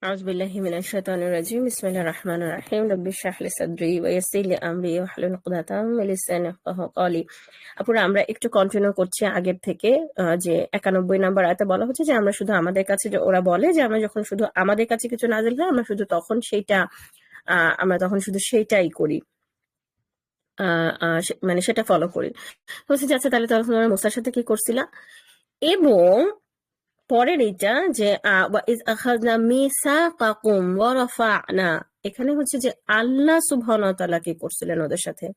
أعوذ بالله من الشيطان الرجيم بسم الله الرحمن الرحيم رب اشرح لي صدري ويسر لي أمري واحلل عقدة من লিসানি ইয়াফকাহু قولي। আপুরা আমরা একটু কন্টিনিউ করছি আগের থেকে। যে 91 নাম্বার আয়াতে বলা হচ্ছে যে আমরা শুধু আমাদের কাছে, যে ওরা বলে যে আমরা যখন শুধু আমাদের কাছে কিছু নাযিল হয় আমরা শুধু তখন সেইটা আমরা তখন শুধু সেইটাই করি, মানে সেটা ফলো করি। বলছি যে আচ্ছা তাহলে তোমরা মুসার সাথে কি করছিলা? এবং পরের এইটা যে ওয়াইজ আখাযনা মিসাকাকুম ওয়া রাফা'না, এখানে হচ্ছে যে আল্লাহ সুবহানাহু ওয়া তাআলা কি করছিলেন ওদের সাথে,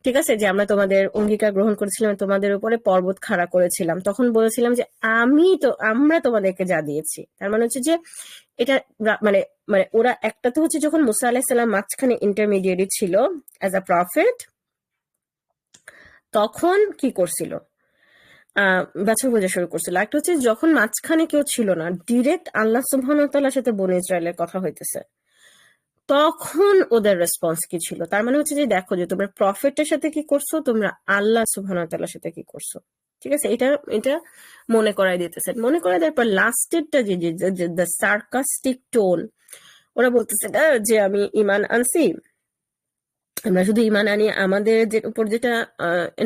ঠিক আছে, যে আমরা তোমাদের অঙ্গীকার গ্রহণ করেছিলাম, তোমাদের উপরে পর্বত খাড়া করেছিলাম, তখন বলেছিলাম যে আমরা তোমাদেরকে যা দিয়েছি। তার মানে হচ্ছে যে এটা মানে মানে ওরা একটা তো হচ্ছে যখন মুসা আলাইহিস সালাম মাঝখানে ইন্টারমিডিয়েট ছিল অ্যাজ আ প্রফেট, তখন কি করছিল? বাছর বোঝা শুরু করছিল। একটা হচ্ছে যখন মাঝখানে কেউ ছিল না, ডিরেক্ট আল্লাহ সুবহানাহু ওয়া তাআলার সাথে বনী ইসরায়েলের কথা হইতেছে, তখন ওদের রেসপন্স কি ছিল? তার মানে হচ্ছে যে দেখো যে তোমরা প্রফেটের সাথে কি করছো, তোমরা আল্লাহ সুবহানাহু ওয়া তাআলার সাথে কি করছো, ঠিক আছে, এটা এটা মনে করাই দিতেছে। মনে করাই দেওয়ার পর লাস্টেরটা যে দ্য সার্কাস্টিক টোন, ওরা বলতেছে যে আমি ঈমান আনছি, আমরা শুধু ঈমান আনি আমাদের যে উপর যেটা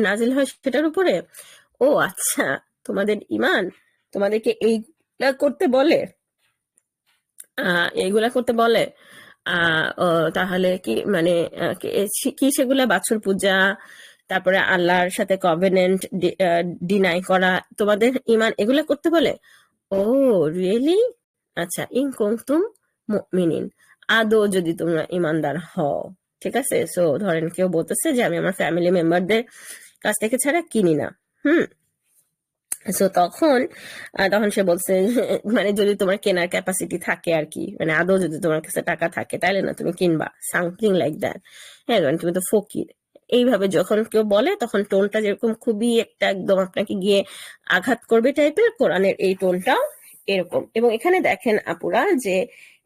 নাজিল হয় সেটার উপরে। ও আচ্ছা, তোমাদের ঈমান তোমাদেরকে এইগুলা করতে বলে, এইগুলা করতে বলে, তাহলে কি মানে কি সেগুলা? বাছুর পূজা, তারপরে আল্লাহর সাথে কভেনেন্ট ডিনাই করা, তোমাদের ঈমান এগুলা করতে বলে? ও রিয়েলি? আচ্ছা, ইন কুনতুম মুমিনিন, আদৌ যদি তোমরা ঈমানদার হও, ঠিক আছে। সো ধরেন কেউ বলতেছে যে আমি আমার ফ্যামিলি মেম্বারদের কাছ থেকে ছাড়া কিনি না, সো তখন সে বলছে মানে যদি তোমার কেনার ক্যাপাসিটি থাকে আর কি, মানে আদৌ যদি তোমার কাছে টাকা থাকে তাহলে না তুমি কিনবা, সামথিং লাইক দ্যাট। হ্যাঁ, কারণ তুমি তো ফকির। এইভাবে যখন কেউ বলে তখন টোনটা যেরকম খুবই একটা একদম আপনাকে গিয়ে আঘাত করবে টাইপের, কোরআনের এই টোনটাও এরকম। এবং এখানে দেখেন আপুরা যে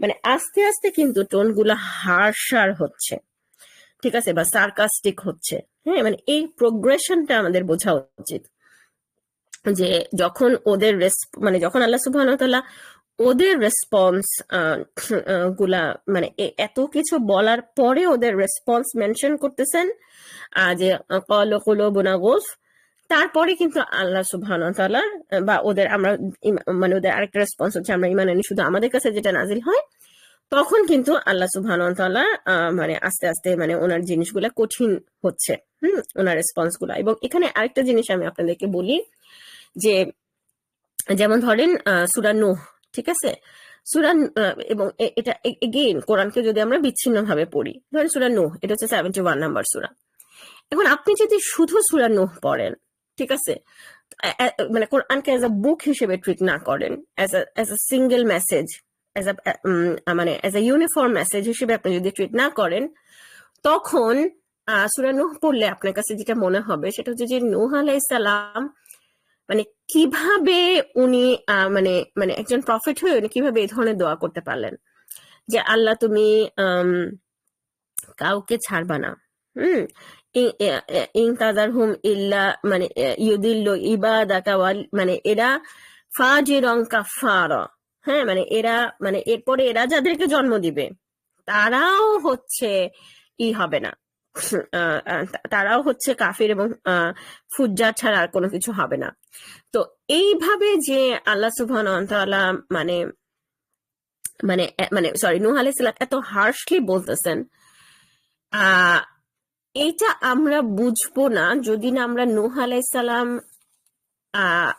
মানে আস্তে আস্তে কিন্তু টোনগুলো হার্শার হচ্ছে, ঠিক আছে, বা সার্কাস্টিক হচ্ছে। হ্যাঁ, মানে এই প্রোগ্রেশনটা আমাদের বোঝা উচিত যে যখন ওদের মানে যখন আল্লাহ সুবহানাহু ওয়া তাআলা ওদের রেসপন্স গুলা মানে এত কিছু বলার পরে ওদের রেসপন্স মেনশন করতেছেন যে ক্বালু কুলুবুনা গুলফ, তারপরে কিন্তু আল্লাহ সুবহানাহু ওয়া তাআলা বা ওদের আমরা মানে ওদের আরেকটা রেসপন্স হচ্ছে আমরা ঈমান আনি শুধু আমাদের কাছে যেটা নাজিল হয়, তখন কিন্তু আল্লাহ সুবহানাহু ওয়া তাআলা মানে আস্তে আস্তে মানে ওনার জিনিসগুলা কঠিন হচ্ছে, ওনার রেসপন্স গুলা। এবং এখানে আরেকটা জিনিস আমি আপনাদেরকে বলি যে যেমন ধরেন সূরা নূহ, ঠিক আছে, সূরা এবং এটা এগেইন কোরআনকে যদি আমরা বিচ্ছিন্ন ভাবে পড়ি, ধরেন সূরা নূহ এটা হচ্ছে 71 নাম্বার সূরা। এখন আপনি যদি শুধু সূরা নূহ পড়েন, ঠিক আছে, মানে কোরআনকে অ্যাজ আ বুক হিসেবে ট্রিট না করেন, as a single message, as a মানে অ্যাজ আ ইউনিফর্ম মেসেজ হিসেবে আপনি যদি ট্রিট না করেন, তখন সূরা নূহ পড়লে আপনার কাছে যেটা মনে হবে সেটা হচ্ছে যে নূহ আলাইহিস সালাম মানে কিভাবে উনি মানে মানে একজন প্রফেট হয়ে উনি কিভাবে এই ধরনের দোয়া করতে পারলেন যে আল্লাহ তুমি কাউকে ছাড়বা না, ইন তাযারহুম ইল্লা মানে ইউদিল্লু ইবাদাকা মানে এরা ফাজিরন কাফারা। হ্যাঁ, মানে এরা মানে এরপরে এরা যাদেরকে জন্ম দিবে তারাও হচ্ছে হবে না, তারাও হচ্ছে কাফির এবং ফুজ্জার ছাড়া আর কোনো কিছু হবে না। তো এইভাবে যে আল্লাহ সুবহানাহু ওয়া তাআলা মানে মানে মানে সরি নূহ আলাইহিস সালাম এত হার্শলি বলতেছেন, এইটা আমরা বুঝবো না যদি না আমরা নূহ আলাইহিস সালাম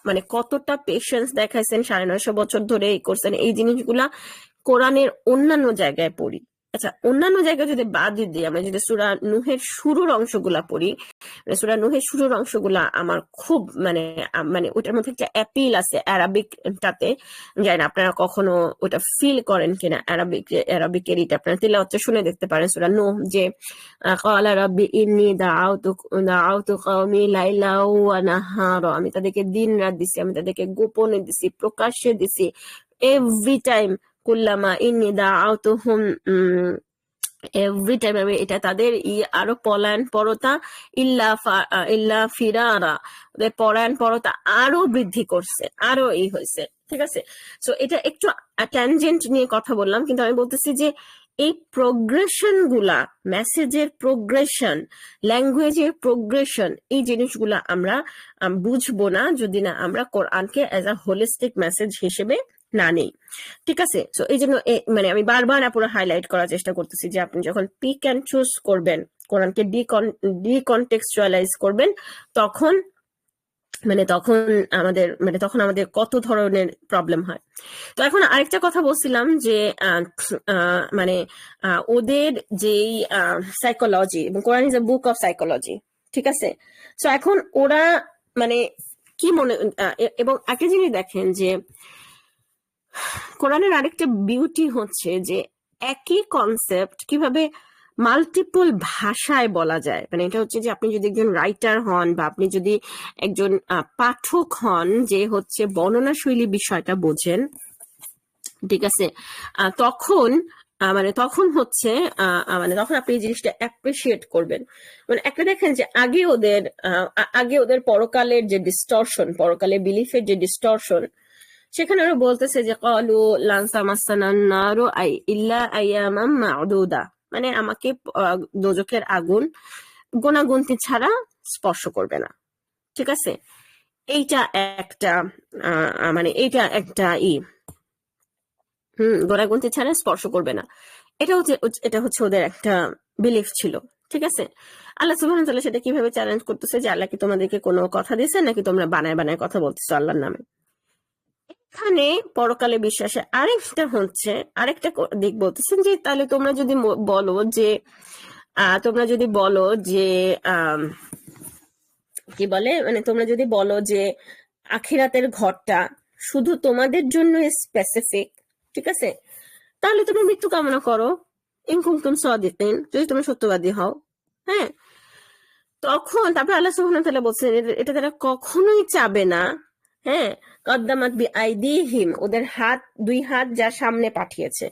মানে কতটা পেশেন্স দেখাইছেন, 950 বছর ধরে এই করছেন, এই জিনিসগুলা কোরআনের অন্যান্য জায়গায় পড়ি। আচ্ছা, অন্যান্য জায়গায় যদি বাদ দিই, আমরা যদি সূরা নূহের শুরুর অংশগুলা পড়ি, সূরা নূহের শুরুর অংশগুলা আমার খুব মানে মানে ওটার মধ্যে একটা অ্যাপিল আছে অ্যারাবিকটাতে, জানি না আপনারা কখনো ওটা ফিল করেন কিনা। অ্যারাবিকের এটা আপনারা তিলাওয়াতে শুনে দেখতে পারেন সূরা নূহ, যে ক্বালা রাব্বি ইন্নী দাআউতু কওমি লাইলা ওয়া নাহারা, আমি তাদেরকে দিন রাত দিছি, আমি তাদেরকে গোপনে দিছি, প্রকাশ্যে দিছি, এভরি টাইম কুল্লামা ইন্নী দাআউতুহুম এভরি টাইম আমি এটা তাদের আরো পলায়ন পরতা ইল্লা ফিরারা, ওদের পলায়ন পরতা আরো বৃদ্ধি করছে, আরো হয়েছে। ঠিক আছে, তো এটা একটু ট্যানজেন্ট নিয়ে কথা বললাম, কিন্তু আমি বলতেছি যে এই প্রোগ্রেশন গুলা, মেসেজের প্রোগ্রেশন, ল্যাঙ্গুয়েজের প্রোগ্রেশন, এই জিনিসগুলা আমরা বুঝবো না যদি না আমরা কোরআনকে অ্যাজ আ হোলিস্টিক মেসেজ হিসেবে না নেই। ঠিক আছে, তো এই জন্য মানে আমি বারবার পুরো হাইলাইট করার চেষ্টা করতেছি যে আপনি যখন পিক অ্যান্ড চুজ করবেন, কোরআনকে ডিকনটেক্সচুয়ালাইজ করবেন, তখন তখন আমাদের কত ধরনের প্রবলেম হয়। তো এখন আরেকটা কথা বলছিলাম যে মানে ওদের যেই সাইকোলজি, এবং Quran is a book of psychology. ঠিক আছে, তো এখন ওরা মানে কি মনে, এবং একটা জিনিস দেখেন যে কোরআনের আরেকটা বিউটি হচ্ছে যে একই কনসেপ্ট কিভাবে মাল্টিপল ভাষায় বলা যায়। মানে এটা হচ্ছে যে আপনি যদি একজন রাইটার হন, বা আপনি যদি একজন পাঠক হন যে হচ্ছে বর্ণনা শৈলী বিষয়টা বোঝেন, ঠিক আছে, তখন তখন হচ্ছে তখন আপনি এই জিনিসটা অ্যাপ্রিসিয়েট করবেন। মানে একটা দেখেন যে আগে ওদের পরকালের যে ডিস্টরশন, পরকালের বিলিফের যে ডিস্টরশন, সেখানে ওরা বলতেছে যে ক্বালু লান তামাসসানান নারু ইল্লা আইয়ামাম মা'দুদা, মানে আমাকে দোজখের আগুন গোনাগুনতি ছাড়া স্পর্শ করবে না। ঠিক আছে, এইটা একটা এইটা একটা গোনাগুনতি ছাড়া স্পর্শ করবে না, এটা হচ্ছে ওদের একটা বিলিফ ছিল। ঠিক আছে, আল্লাহ সুবহানাহু ওয়া তাআলা সেটা কিভাবে চ্যালেঞ্জ করতেছে যে আল্লাহ কি তোমাদেরকে কোনো কথা দিয়েছে, নাকি তোমরা বানায় বানায় কথা বলতেছো আল্লাহর নামে। এখানে পরকালে বিশ্বাসে আরেকটা দিক বলতেছেন যে তাহলে তোমরা যদি বলো যে কি বলে, মানে তোমরা যদি বলো যে আখিরাতের ঘরটা শুধু তোমাদের জন্য স্পেসিফিক, ঠিক আছে, তাহলে তুমি মৃত্যু কামনা করো, ইন কুনতুম সাদিকিন, যদি তুমি সত্যবাদী হও। হ্যাঁ, তখন তারপর আল্লাহ সুবহানাহু ওয়া তাআলা বলছেন এটা তারা কখনোই চাবে না। হ্যাঁ, কদ্দামাত বিআইদিহিম, ওদের দুই হাত যা সামনে পাঠিয়েছে।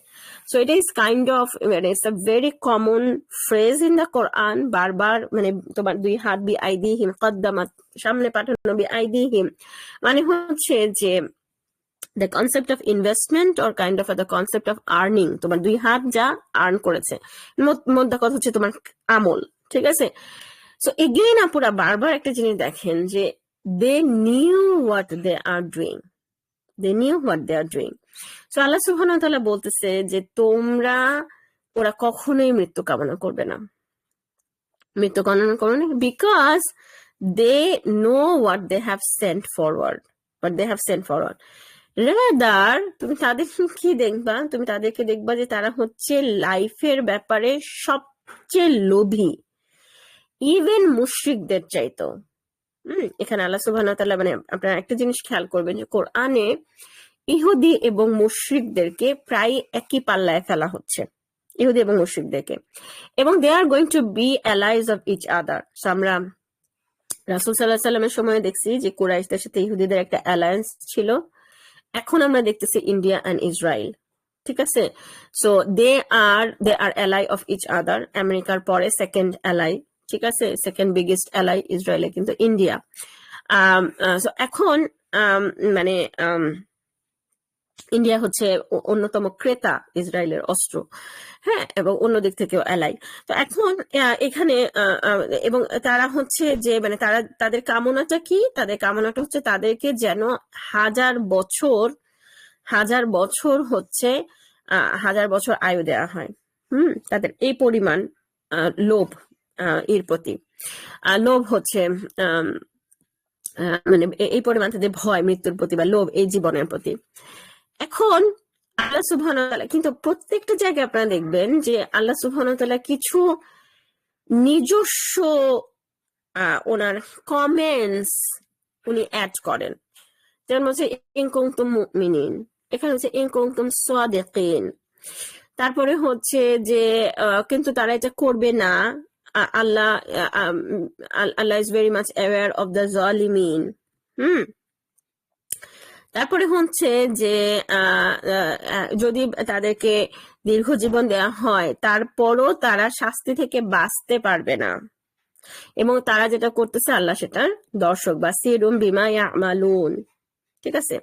সো এটা is kind of, it's a very common phrase in the Quran. বারবার তোমার দুই হাত বিআইদিহিম, কদ্দামাত সামনে পাঠানো, বিআইদিহিম মানে হচ্ছে যে the concept of investment or kind of the concept of earning, তোমার দুই হাত যা আর্ন করেছে, মোদ্দা কথা হচ্ছে তোমার আমল। ঠিক আছে, সো এগেইন আপুরা বারবার একটা জিনিস দেখেন যে they knew what they are doing, so Allah সুবহানাহু ওয়া তাআলা বলতেছে যে ওরা কখনোই মৃত্যু কামনা করবে না, because they know what they have sent forward. Rather তুমি তাদেরকে দেখবা যে তারা হচ্ছে লাইফের ব্যাপারে সবচেয়ে লোভী, ইভেন মুশরিকদের চাইতো। এখানে আল্লাহ সুবহানাহু ওয়া তাআলা আপনারা একটা জিনিস খেয়াল করবেন যে কোরআনে ইহুদি এবং মুশরিকদেরকে প্রায় একই পাল্লায় ফেলা হচ্ছে, ইহুদি এবং মুশরিকদেরকে, এবং they are going to be allies of each other. আমরা রাসূল সাল্লাল্লাহু আলাইহি ওয়াসাল্লামের সময় দেখছি যে কুরাইশদের সাথে ইহুদিদের একটা অ্যালায়েন্স ছিল। এখন আমরা দেখতেছি ইন্ডিয়া এন্ড ইসরায়েল। ঠিক আছে, so they are ally of each other. আমেরিকার পরে সেকেন্ড অ্যালাই, ঠিক আছে, সেকেন্ড বিগেস্ট অ্যালাই ইসরায়েলে কিন্তু ইন্ডিয়া। সো এখন ইন্ডিয়া হচ্ছে অন্যতম ক্রেতা ইসরায়েলের অস্ত্র, হ্যাঁ, এবং অন্য দিক থেকেও অ্যালাই। তো এখন এখানে এবং তারা হচ্ছে যে তাদের কামনাটা কি? তাদের কামনাটা হচ্ছে তাদেরকে যেন হাজার বছর হচ্ছে আয়ু দেওয়া হয়। তাদের এই পরিমাণ লোভ, এর প্রতি লোভ হচ্ছে এই পরিমাণ তাদের ভয় মৃত্যুর প্রতি, বা লোভ এই জীবনের প্রতি। এখন আল্লাহ সুবহানাহু ওয়া তাআলা কিন্তু প্রত্যেকটা জায়গায় আপনারা দেখবেন যে আল্লাহ সুবহানাহু ওয়া তাআলা কিছু নিজস্ব ওনার কমেন্টস উনি অ্যাড করেন। যেমন হচ্ছে ইন কুনতুম মুমিনিন, এখানে হচ্ছে ইন কুনতুম সাদিকিন। তারপরে হচ্ছে যে কিন্তু তারা এটা করবে না, Allah is very much aware of the জালিমিন। তারপরে হচ্ছে যে যদি তাদেরকে দীর্ঘ জীবন দেওয়া হয় তারপরও তারা শাস্তি থেকে বাঁচতে পারবে না, এবং তারা যেটা করতেছে আল্লাহ সেটার দর্শক, বা সিরুম বিমা ইয়ামালুন। ঠিক আছে।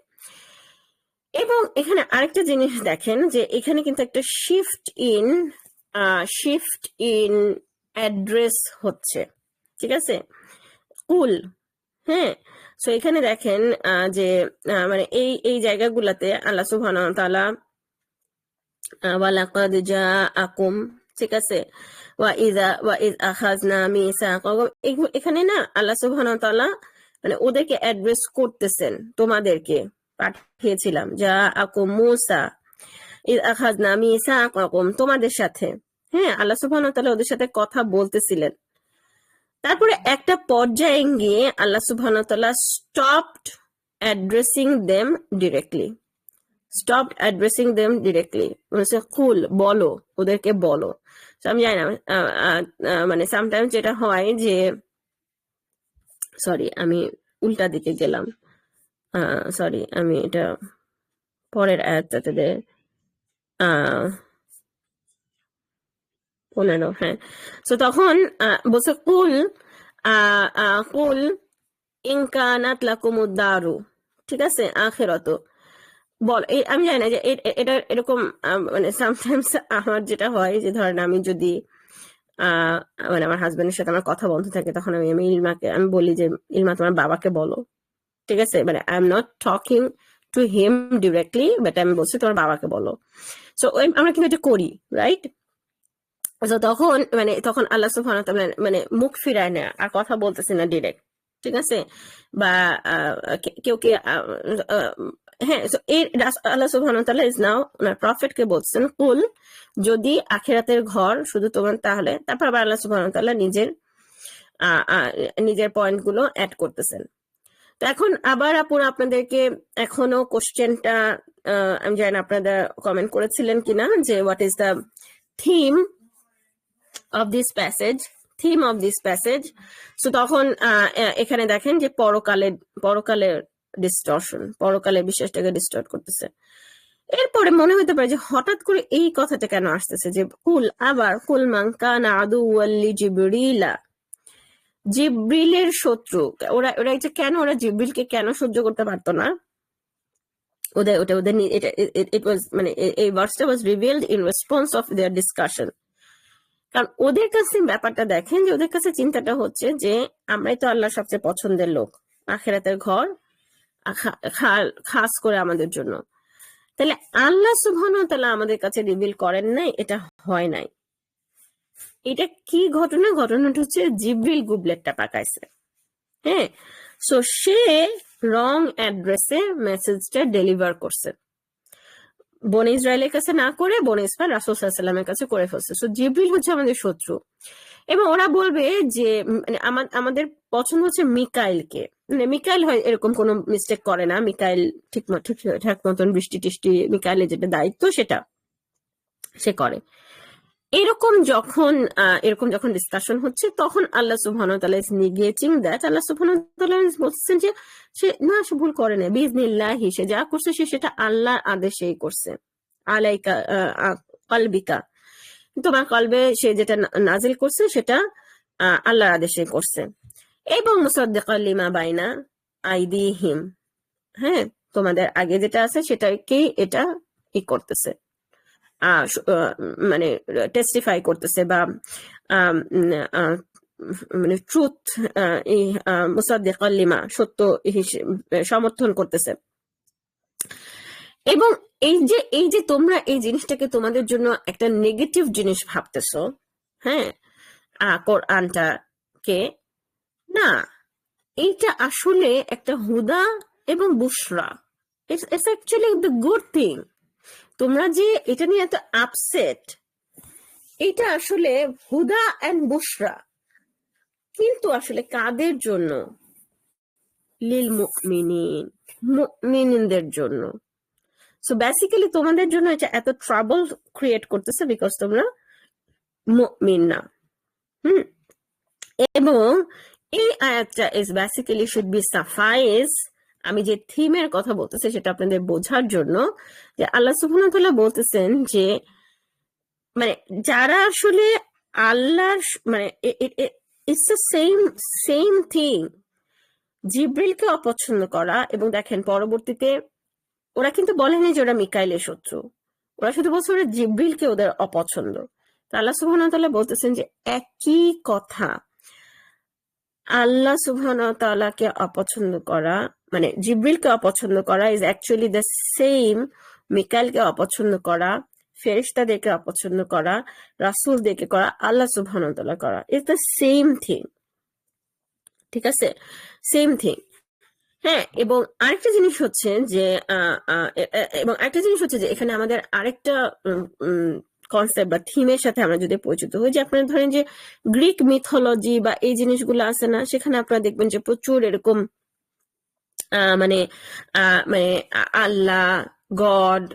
এবং এখানে আরেকটা জিনিস দেখেন যে এখানে কিন্তু একটা শিফট ইন অ্যাড্রেস হচ্ছে। ঠিক আছে, কুল। হ্যাঁ, সো এখানে দেখেন যে মানে এই এই জায়গাগুলাতে আল্লাহ সুবহানাহু ওয়া তাআলা ওয়ালাকাদ জাআকুম, ঠিক আছে, ওয়া ইয আখাযনা মিসাকাকুম, এখানে না আল্লাহ সুবহানাহু ওয়া তাআলা মানে ওদেরকে অ্যাড্রেস করতেছেন, তোমাদেরকে পাঠিয়েছিলাম জাআকুম মূসা ইয আখাযনা মিসাকাকুম, তোমাদের সাথে। হ্যাঁ, আল্লাহ সুবহানাহু ওয়া তাআলা ওদের সাথে কথা বলতেছিলেন। তারপরে একটা পর্যায়ে গিয়ে আল্লাহ সুবহানাহু ওয়া তাআলা স্টপড অ্যাড্রেসিং দেম ডিরেক্টলি, বলছে কুল, বলো, ওদেরকে বলো। আমি জানি না, মানে সামটাইমস যেটা হয় যে, সরি আমি উল্টা দিকে গেলাম, সরি আমি এটা পরের আয়াতটাতে 15, হ্যাঁ। তো তখন বলছে কুল কুল ইনকানাত লাকুমুদ দারু, ঠিক আছে, আখিরাত, বল। আমি জানি না যে এটা এরকম মানে সামটাইমস আমার যেটা হয় যে ধরেন আমি যদি মানে আমার হাজবেন্ডের সাথে আমার কথা বন্ধ থাকে, তখন আমি ইলমাকে আমি বলি যে ইলমা তোমার বাবাকে বলো। ঠিক আছে, মানে I am not talking to him directly, but আমি বলছি তোমার বাবাকে বলো। সো আমরা কিন্তু এটা করি, রাইট? তখন মানে তখন আল্লাহ সুবহানাহু ওয়া তাআলা মানে মুখ ফিরায় না, আর কথা বলতেছে না ডিরেক্ট। ঠিক আছে, বা কেউ কে হ্যাঁ, আল্লাহ সুবহানাহু ওয়া তাআলা ইজ নাও ওনার প্রফেটকে বলছেন কুল, যদি আখিরাতের ঘর শুধু তোমার, তাহলে তারপর আবার আল্লাহ সুবহানাহু ওয়া তাআলা নিজের পয়েন্ট গুলো অ্যাড করতেছেন। তো এখন আবার আপুরা আপনাদেরকে এখনো কোশ্চেনটা আমি জানি না আপনারা কমেন্ট করেছিলেন কিনা, যে what is the theme of this passage. So তখন এখানে দেখেন যে পরকালের ডিস্টরশন, পরকালের বিশ্বাসটাকে ডিস্টর্ট করতেছে। এরপরে মনে হতে পারে যে হঠাৎ করে এই কথাটা কেন আসতেছে, যে কুল মান কানা আদুওয়াল লিজিবরিলা, জিব্রিলের শত্রু। ওরা যে কেন ওরা জিব্রিলকে কেন সহ্য করতে পারতো না, ওদের it was মানে এই ভার্সটা was revealed in response of their discussion। কারণ ওদের কাছে ব্যাপারটা দেখেন যে ওদের কাছে চিন্তাটা হচ্ছে যে আমরাই তো আল্লাহর সবচেয়ে পছন্দের লোক, আখিরাতের ঘর খাস করে আমাদের জন্য, তাহলে আল্লাহ সুবহানাহু ওয়া তাআলা আমাদের কাছে রিভিল করেন নাই, এটা হয় নাই। এটা কি ঘটনাটা হচ্ছে জিব্রিল গুবলেটটা পাকাইছে। হ্যাঁ, সো সে রং অ্যাড্রেসে মেসেজটা ডেলিভার করছে, বনি ইসরায়েলের কাছে না করে বনি ইসমাইল রাসূল সাল্লাল্লাহু আলাইহি ওয়াসাল্লামের কাছে করে ফেলছে। সো জিব্রিল হচ্ছে আমাদের শত্রু, এবং ওরা বলবে যে মানে আমাদের পছন্দ হচ্ছে মিকাইলকে, মানে মিকাইল হয় এরকম কোনো মিস্টেক করে না, মিকাইল ঠিক মতন বৃষ্টি টিষ্টি, মিকাইলের যেটা দায়িত্ব সেটা সে করে। এরকম যখন ডিসকাশন হচ্ছে, তখন আল্লাহ সুবহানাহু ওয়া তাআলা ইজ নেগেটিং দ্যাট। আল্লাহ সুবহানাহু ওয়া তাআলা বলছেন যে সে ভুল করে না, বিইজনিল্লাহি, সে যা করছে সে সেটা আল্লাহর আদেশেই করছে। আলাইকা কলবিকা, তোমার কলবে সে যেটা নাজিল করছে সেটা আল্লাহর আদেশে করছে। এবং মুসাদ্দিকাল লিমা বাইনা আইদিহিম, হ্যাঁ, তোমাদের আগে যেটা আছে সেটাকেই এটা করতেছে, মানে টেস্টিফাই করতেছে, বা মানে ট্রুথ, মুসাদ্দিকাল লিমা, সত্য সমর্থন করতেছে। এবং এই যে তোমরা এই জিনিসটাকে তোমাদের জন্য একটা নেগেটিভ জিনিস ভাবতেছো, হ্যাঁ, কোরআনটাকে, না, এইটা আসলে একটা হুদা এবং বুশরা, it's actually the good thing. তোমরা যে এটা নিয়ে এত আপসেট, এটা আসলে হুদা এন্ড বুশরা, কিন্তু আসলে কাদের জন্য? লিল মুমিনিনদের জন্য। সো বেসিক্যালি তোমাদের জন্য এটা এত ট্রাবল ক্রিয়েট করতেছে বিকজ তোমরা মুমিন না। এবং এই আয়াতটা ইজ বেসিক্যালি শুড বি সাফাইস আমি যে থিমের কথা বলতেছি সেটা আপনাদের বোঝার জন্য, যে আল্লাহ সুবহানাহু ওয়া তাআলা বলতেছেন যে মানে যারা আসলে আল্লাহর মানে it's the same same thing, জিব্রিলকে অপছন্দ করা। এবং দেখেন পরবর্তীতে ওরা কিন্তু বলেনি যে ওরা মিকাইলের শত্রু, ওরা শুধু বলছে ওরা জিব্রিলকে ওদের অপছন্দ। তো আল্লাহ সুবহানাহু ওয়া তাআলা বলতেছেন যে একই কথা, আল্লাহ সুবহানাহু ওয়া তাআলাকে অপছন্দ করা মানে জিব্রিলকে অপছন্দ করা ইজ অ্যাকচুয়ালি দ্য সেম মিকাইলকে অপছন্দ করা, ফেরেশতাদেরকে অপছন্দ করা, রাসূলদেরকে করা, আল্লাহ সুবহানাহু ওয়া তাআলা করা ইজ দ্য সেম থিং। ঠিক আছে, সেম থিং। হ্যাঁ, এবং আরেকটা জিনিস হচ্ছে যে এবং আরেকটা জিনিস হচ্ছে যে এখানে আমাদের আরেকটা কনসেপ্ট বা থিমের সাথে আমরা যদি পরিচিত হই, যে আপনারা ধরেন যে গ্রিক মিথোলজি বা এই জিনিসগুলো আছে না, সেখানে আপনারা দেখবেন যে প্রচুর এরকম মানে মানে আল্লাহ, গড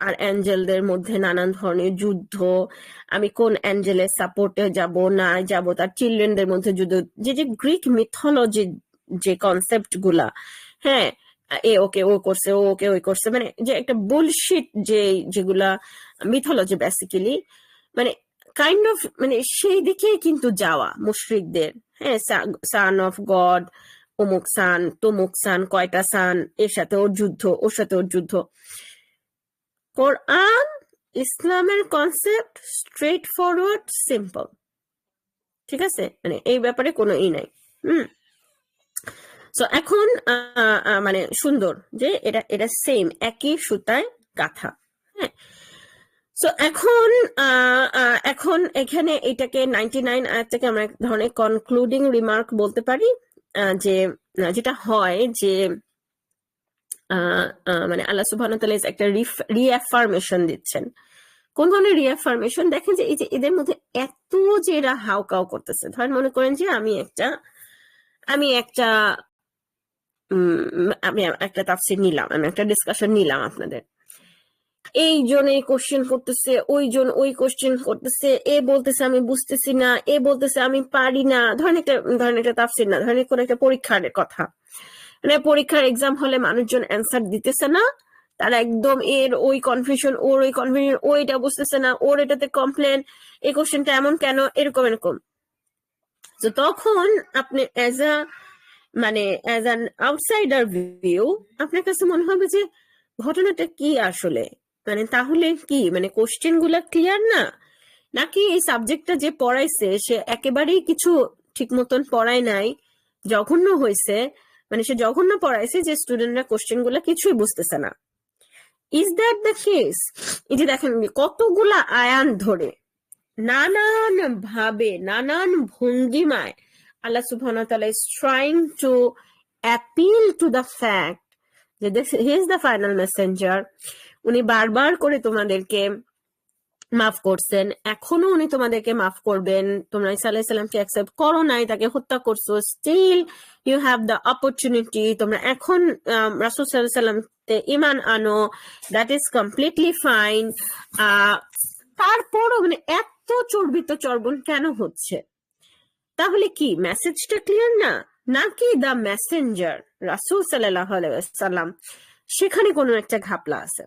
আর অ্যাঞ্জেলদের মধ্যে নানান ধরনের যুদ্ধ, আমি কোন অ্যাঞ্জেলের সাপোর্টে যাব না যাব, তার চিলড্রেনদের মধ্যে যুদ্ধ, যে যে গ্রিক মিথোলজি যে কনসেপ্ট গুলা, হ্যাঁ, এ ওকে ও করছে, ও ওকে ওই করছে, মানে যে একটা বুলশিট যে যেগুলা মিথোলজি বেসিক্যালি, মানে কাইন্ড অফ মানে সেই দিকেই কিন্তু যাওয়া মুশরিকদের। হ্যাঁ, সান অফ গড, অমুক সান তমুক সান, কয়টা সান, এর সাথে ওর যুদ্ধ, ওর সাথে ওর যুদ্ধ। কোরআন ইসলামের কনসেপ্ট স্ট্রেট ফরওয়ার্ড, সিম্পল। ঠিক আছে, মানে এই ব্যাপারে কোনো নাই। তো এখন মানে সুন্দর যে এটা এটা সেম, একই সুতায় গাঁথা। হ্যাঁ, তো এখন এখন এখানে এটাকে 99 আয়াতটাকে আমরা এক ধরনের কনক্লুডিং রিমার্ক বলতে পারি, যে যেটা হয় যে মানে আল্লাহ সুবহানাহু ওয়া তাআলা একটা রিঅ্যাফার্মেশন দিচ্ছেন। কোন ধরনের রিঅ্যাফার্মেশন? দেখেন যে এই যে এদের মধ্যে এত যে এরা হাউকাউ করতেছে, ধরেন মনে করেন যে আমি একটা তাফসীর নিলাম, আমি একটা ডিসকাশন নিলাম আপনাদের, এইজন এই কোশ্চেন করতেছে, ওইজন ওই কোশ্চেন করতেছে, এ বলতেছে আমি বুঝতেছি না, এ বলতেছে আমি পারি না। ধরেন একটা তাফসীর না, ধরেন কোন একটা পরীক্ষার কথা, মানে পরীক্ষার এক্সাম হলে মানুষজন অ্যান্সার দিতেছে না, তারা একদম এর ওই কনফিউশন, ওর ওই কনফিউশন, ও এটা বুঝতেছে না, ওর এটাতে কমপ্লেন, এই কোশ্চেনটা এমন কেন, এরকম এরকম। তো তখন আপনি অ্যাজ অ্যান আউটসাইডার ভিউ আপনার কাছে মনে হবে যে ঘটনাটা কি আসলে, মানে তাহলে কি মানে কোশ্চেন গুলা ক্লিয়ার না, নাকি এই সাবজেক্টটা যে পড়াইছে সে একেবারেই কিছু ঠিক মতন পড়ায় নাই, জঘন্য হয়েছে, মানে সে জঘন্য পড়াইছে যে স্টুডেন্টরা কোশ্চেন গুলা কিছুই বুঝতেছে না। Is that the case? এই যে দেখেন কতগুলা আয়ান ধরে নানান ভাবে নানান ভঙ্গিমায় আল্লাহ সুবহানাহু ওয়া তাআলা is trying to appeal to the fact যে he is the final messenger, উনি বারবার করে তোমাদেরকে মাফ করছেন, এখনো উনি তোমাদেরকে মাফ করবেন। তোমরা ঈসা আলাইহিস সালামকে অ্যাকসেপ্ট করো নাই, তাকে হত্যা করছো, still you have the opportunity, তোমরা এখন রাসূল সাল্লাল্লাহু আলাইহি ওয়াসাল্লামতে ঈমান আনো, দ্যাট ইজ কমপ্লিটলি ফাইন। তারপরও মানে এত চর্বিত চর্বণ কেন হচ্ছে? তাহলে কি মেসেজটা ক্লিয়ার না, নাকি দ্য মেসেঞ্জার রাসূল সাল্লাল্লাহু আলাইহি ওয়াসাল্লাম সেখানে কোনো একটা ঘাপলা আছে?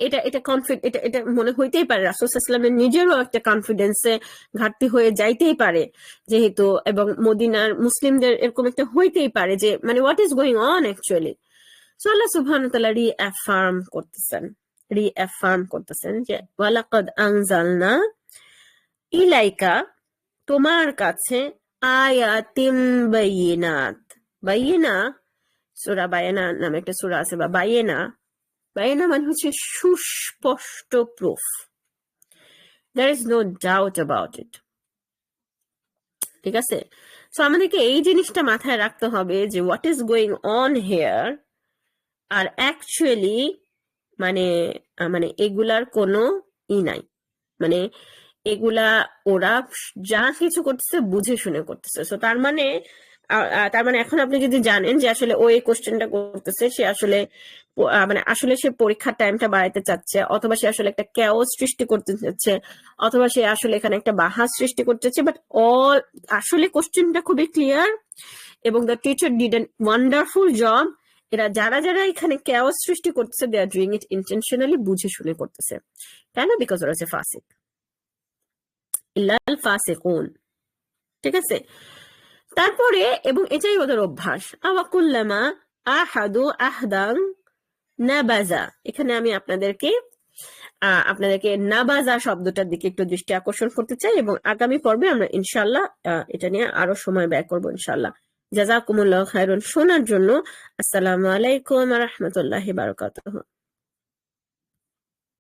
এটা এটা এটা এটা মনে হইতেই পারে রাসূল সাল্লাল্লাহু আলাইহি ওয়াসাল্লামের নিজেরও একটা কনফিডেন্সে ঘাটতি হয়ে যাইতেই পারে, যেহেতু এবং মদিনার মুসলিমদের এরকম একটা হইতেই পারে যে মানে what is going on actually. So Allah সুবহানাহু ওয়া তাআলা রিঅ্যাফার্ম করতেছেন যে ওয়ালাকাদ আনজালনা ইলাইকা, তোমার কাছে, আয়াতিম বাইয়িনাত। বাইয়িনা, সূরা বায়ানা নামে একটা সূরা আছে, বা বাইয়িনা, বাইয়িনা মানে হচ্ছে সুস্পষ্ট proof, there is no doubt about it। ঠিক আছে, সো আমাদেরকে এই জিনিসটা মাথায় রাখতে হবে যে what is going on here আর অ্যাকচুয়ালি মানে মানে এগুলার কোনো নাই, মানে এগুলা ওরা যা কিছু করতেছে বুঝে শুনে করতেছে। সো তার মানে এখন আপনি যদি জানেন যে আসলে ও এই কোশ্চেনটা করতেছে, সে আসলে মানে আসলে সে পরীক্ষার টাইমটা বাড়াইতে চাচ্ছে, অথবা সে আসলে একটা ক্যাওস সৃষ্টি করতে চাচ্ছে, অথবা সে আসলে এখানে একটা বাহাস সৃষ্টি করতে চাচ্ছে, বাট আসলে কোশ্চেনটা খুবই ক্লিয়ার এবং the teacher did N wonderful job. এরা যারা যারা এখানে chaos সৃষ্টি করতেছে, দে আর ডুইং ইট ইন্টেনশনালি, বুঝে শুনে করতেছে। কেন? বিকজ ওরা হচ্ছে ফাসিক। ইল্লাল ফাসিকুন। ঠিক আছে? তারপরে, এবং এটাই ওদের অভ্যাস, আওয়াকুল্লামা আহাদু আহদাং নাবাজা। এখানে আমি আপনাদেরকে নাবাজা শব্দটার দিকে একটু দৃষ্টি আকর্ষণ করতে চাই, এবং আগামী পর্বে আমরা ইনশাল্লাহ এটা নিয়ে আরো সময় ব্যয় করবো ইনশাল্লাহ। জাযাকুমুল্লাহু খায়রান শোনার জন্য। আসসালামু আলাইকুম ওয়া রাহমাতুল্লাহি ওয়া বারাকাতুহু।